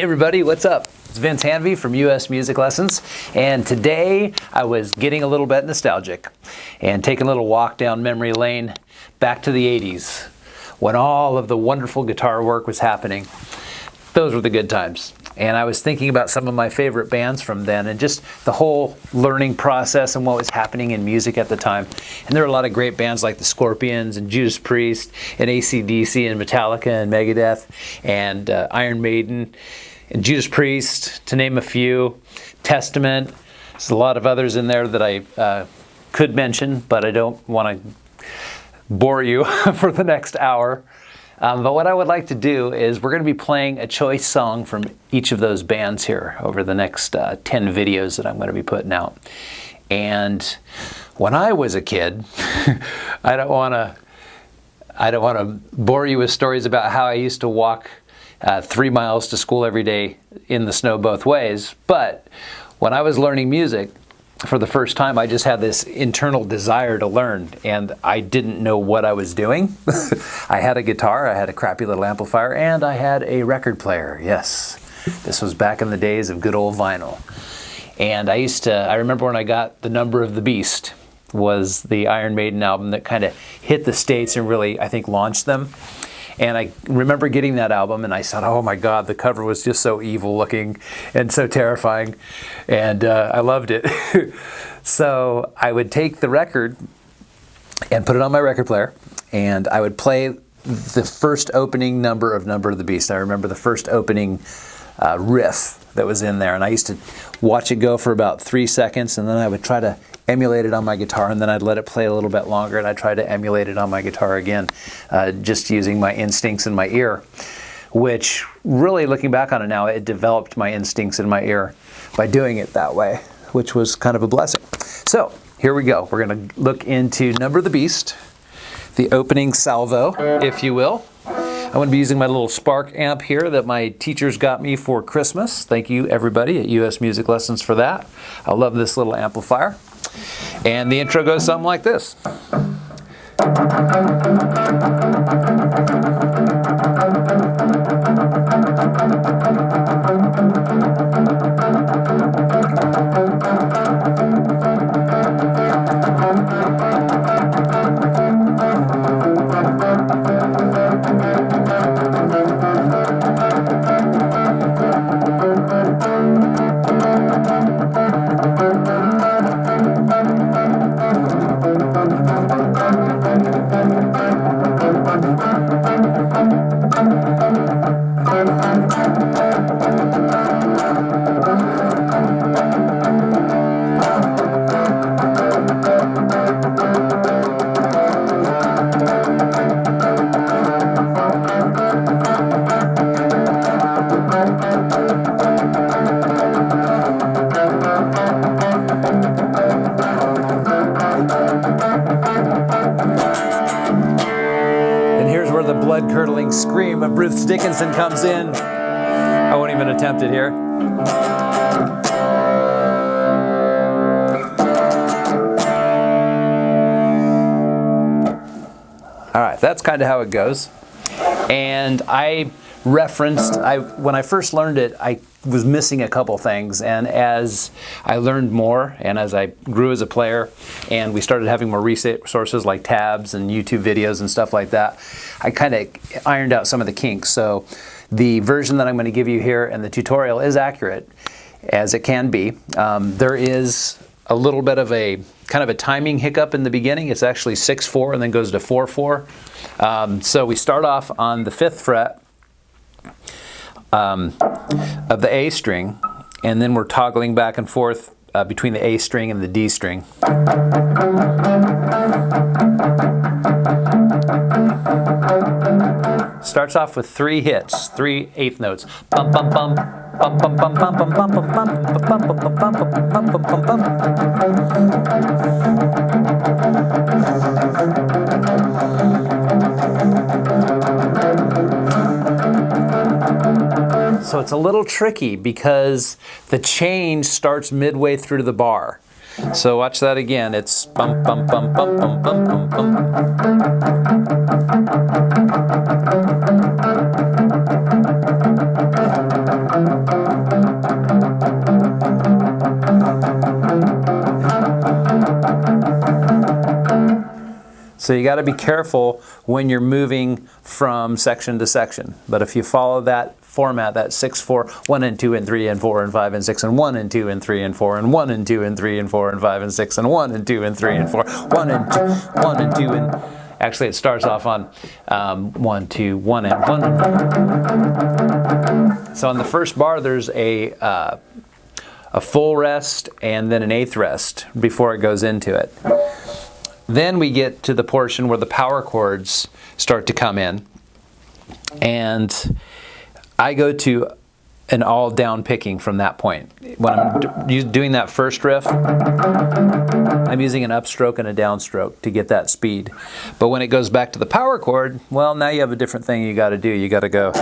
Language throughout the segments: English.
everybody, what's up? It's Vince Hanvey from US Music Lessons, and today I was getting a little bit nostalgic and taking a little walk down memory lane back to the 80s when all of the wonderful guitar work was happening. Those were the good times. And I was thinking about some of my favorite bands from then and just the whole learning process and what was happening in music at the time. And there were a lot of great bands like the Scorpions and Judas Priest and AC/DC and Metallica and Megadeth and Iron Maiden and Judas Priest, to name a few. Testament. There's a lot of others in there that I could mention, but I don't want to bore you for the next hour. But what I would like to do is we're going to be playing a choice song from each of those bands here over the next 10 videos that I'm going to be putting out. And when I was a kid, I don't want to bore you with stories about how I used to walk 3 miles to school every day in the snow both ways. But when I was learning music, for the first time, I just had this internal desire to learn, and I didn't know what I was doing. I had a guitar, I had a crappy little amplifier, and I had a record player. Yes, this was back in the days of good old vinyl. And I remember when I got The Number of the Beast, was the Iron Maiden album that kind of hit the States and really, I think, launched them. And I remember getting that album and I thought, oh my God, the cover was just so evil looking and so terrifying. And I loved it. So I would take the record and put it on my record player, and I would play the first opening number of Number of the Beast. I remember the first opening riff that was in there. And I used to watch it go for about 3 seconds, and then I would try to emulate it on my guitar, and then I'd let it play a little bit longer, and I'd try to emulate it on my guitar again, just using my instincts in my ear, which really, looking back on it now, it developed my instincts in my ear by doing it that way, which was kind of a blessing. So here we go. We're going to look into Number of the Beast, the opening salvo, if you will. I'm going to be using my little Spark amp here that my teachers got me for Christmas. Thank you, everybody at US Music Lessons, for that. I love this little amplifier. And the intro goes something like this. Blood-curdling scream of Bruce Dickinson comes in. I won't even attempt it here. All right, that's kind of how it goes. And I referenced, when I first learned it, I was missing a couple things, and as I learned more and as I grew as a player and we started having more resources like tabs and YouTube videos and stuff like that, I kind of ironed out some of the kinks. So the version that I'm going to give you here and the tutorial is accurate as it can be. There is a little bit of a kind of a timing hiccup in the beginning. It's actually 6/4 and then goes to 4/4. So we start off on the 5th fret of the A string, and then we're toggling back and forth between the A string and the D string. Starts off with 3 hits, 3 eighth notes. Bum bum bum bum bum bum bum bum bum bum bum bum bum bum bum bum bum. So it's a little tricky because the change starts midway through the bar. So watch that again. It's bum bum bum bum bum bum bum bum. So you got to be careful when you're moving from section to section. But if you follow that format, that 6/4, 1 and 2 and 3 and 4 and 5 and 6 and 1 and 2 and 3 and 4 and 1 and 2 and 3 and 4 and 5 and 6 and 1 and 2 and 3 and 4, 1 and 2, 1 and 2 and actually it starts off on 1, 2, 1 and 1. So on the first bar there's a full rest and then an eighth rest before it goes into it. Then we get to the portion where the power chords start to come in, and I go to an all down picking from that point. When I'm doing that first riff, I'm using an upstroke and a downstroke to get that speed. But when it goes back to the power chord, well, now you have a different thing you got to do. You got to go.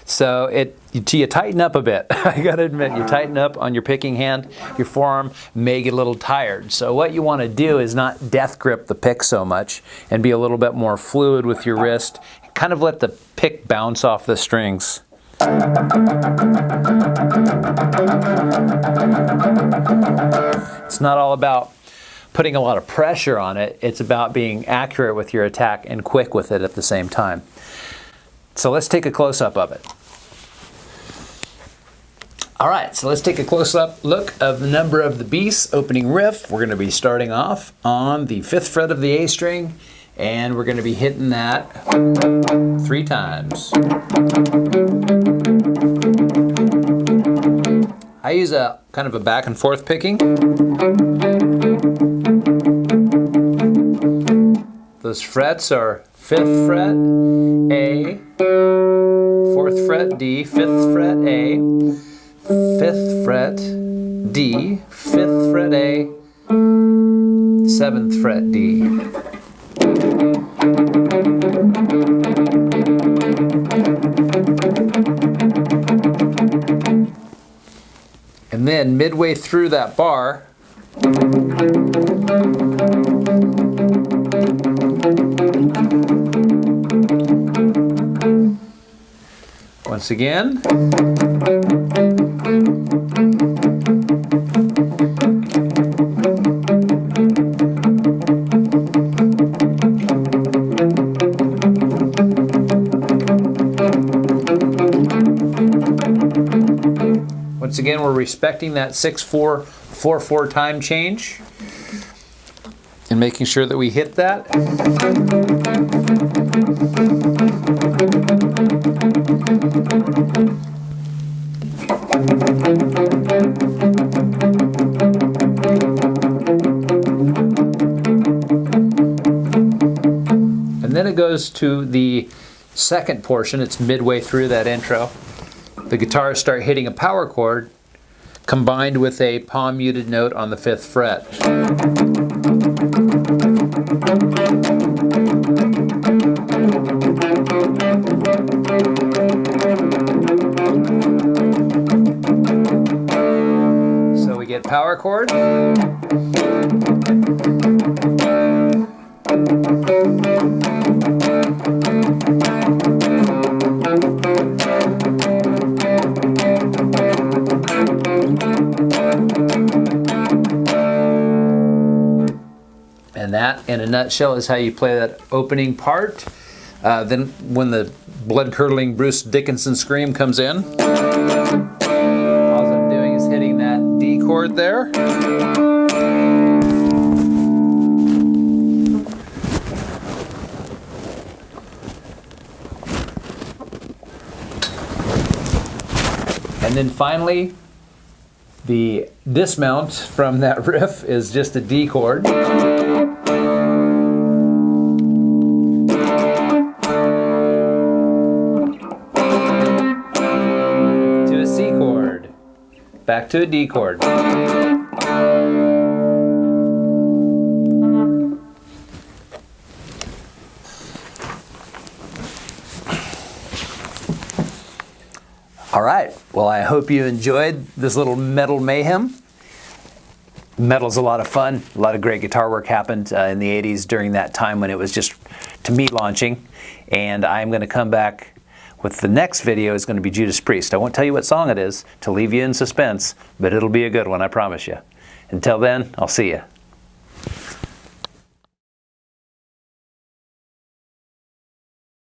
So you tighten up a bit. I gotta admit, you tighten up on your picking hand, your forearm may get a little tired. So what you wanna do is not death grip the pick so much and be a little bit more fluid with your wrist. Kind of let the pick bounce off the strings. It's not all about putting a lot of pressure on it. It's about being accurate with your attack and quick with it at the same time. So let's take a close-up of it. All right, so let's take a close-up look of the Number of the Beast opening riff. We're going to be starting off on the 5th fret of the A string, and we're going to be hitting that 3 times. I use a kind of a back and forth picking. Those frets are 5th fret, A, 4th fret, D, 5th fret, A, 5th fret, D, 5th fret, A, 7th fret, D. And then midway through that bar, once again, we're respecting that 6/4, 4/4 time change and making sure that we hit that. And then it goes to the second portion. It's midway through that intro. The guitars start hitting a power chord combined with a palm muted note on the 5th fret. So we get power chord. And that, in a nutshell, is how you play that opening part. Then when the blood-curdling Bruce Dickinson scream comes in, all I'm doing is hitting that D chord there. And then finally, the dismount from that riff is just a D chord. Back to a D chord. All right, well, I hope you enjoyed this little metal mayhem. Metal's a lot of fun. A lot of great guitar work happened in the 80s during that time when it was just, to to me launching, and I'm going to come back with the next video. Is going to be Judas Priest. I won't tell you what song it is to leave you in suspense, but it'll be a good one, I promise you. Until then, I'll see you.